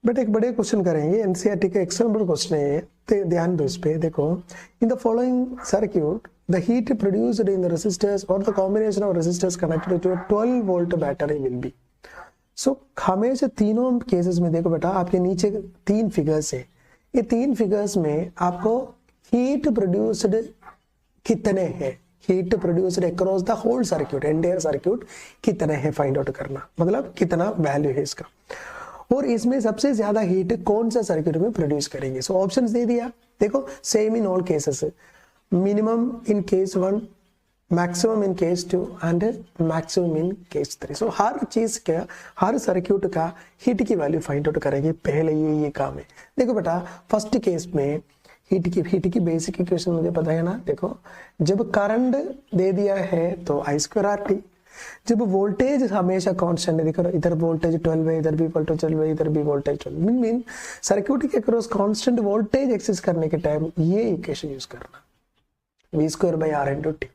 But एक बड़े question करेंगे, एनसीईआरटी का एक्सटेंडेड क्वेश्चन है ये, ध्यान दो इस पे। देखो, in the following circuit the heat produced in the resistors और the combination of resistors connected to 12 volt battery will be. So हमेशा तीनों केसेस में देखो बेटा, आपके नीचे 3 फिगर्स है, ये 3 फिगर्स में आपको हीट प्रोड्यूस्ड कितने हैं, heat produced across the whole circuit, entire circuit कितने हैं फाइंड आउट करना, मतलब कितना वैल्यू है इसका। और इसमें सबसे ज्यादा हीट कौन सा सर्किट में प्रोड्यूस करेंगे। सो ऑप्शंस दे दिया, देखो same in all cases, minimum in case 1, maximum in case 2 and maximum in case 3। सो हर चीज का, हर सर्किट का हीट की वैल्यू फाइंड आउट करेंगे, पहले ये काम है। देखो बेटा, फर्स्ट केस में हीट की बेसिक इक्वेशन मुझे पता है ना। देखो, जब करंट दे दिया है तो I स्क्वायर RT, जब वोल्टेज हमेशा कांस्टेंट है, देखो इधर वोल्टेज 12 है, इधर भी वोल्टेज 12 है, इधर भी वोल्टेज 12, मीन सर्किट के अक्रॉस कांस्टेंट वोल्टेज एक्सेस करने के टाइम ये इक्वेशन यूज करना, V square by R into T,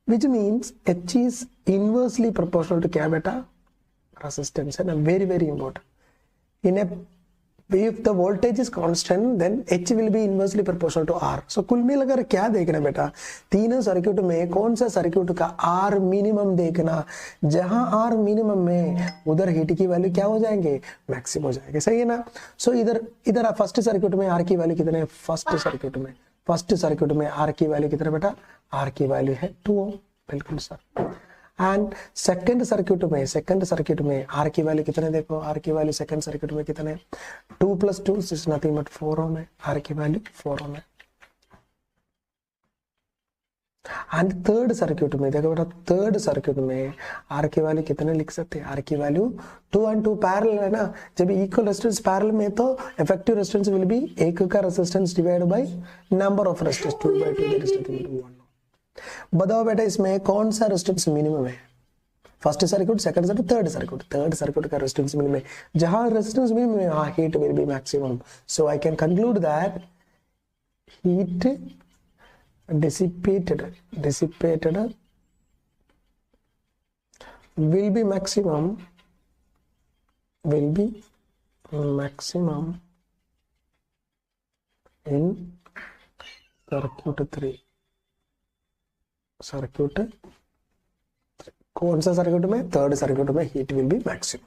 which means H is inversely proportional to क्या बेटा, रेजिस्टेंस है ना, very very important. In if the voltage is constant then H will be inversely proportional to R। so कुल मिलाकर क्या देखना बेटा, तीनों सर्किट में कौन सा सर्किट का R मिनिमम देखना, जहां R मिनिमम में उधर हीट की वैल्यू क्या हो जाएंगे, मैक्सिमम हो जाएंगे, सही है ना। सो इधर फर्स्ट सर्किट में R की वैल्यू कितने है, फर्स्ट सर्किट में R की वैल्यू कितने बेटा, R की वैल्यू है 2 ओम, बिल्कुल सर। एंड सेकंड सर्किट में R की वैल्यू कितने, देखो R की वैल्यू सेकंड सर्किट में कितने, 2 + 2 इज नथिंग बट 4 ओम है, R की वैल्यू 4 ओम है। एंड थर्ड सर्किट में देखो बेटा, थर्ड सर्किट में R की वैल्यू कितने लिख सकते हैं, R की वैल्यू 2 और 2 पैरेलल है ना, जब इक्वल रेजिस्टेंस पैरेलल में तो इफेक्टिव रेजिस्टेंस विल बी एक का resistance divide by number of resistance, 2/2 there is nothing but 1। बताओ बेटा इसमें कौन सा रेजिस्टेंस मिनिमम है, first circuit, second circuit, third circuit का रेजिस्टेंस मिनिमम है, जहां रेजिस्टेंस मिनिमम है वहां heat will be maximum. So I can conclude that heat dissipated will be maximum in circuit 3। कौन सा सर्किट में, थर्ड सर्किट में हीट विल बी मैक्सिमम।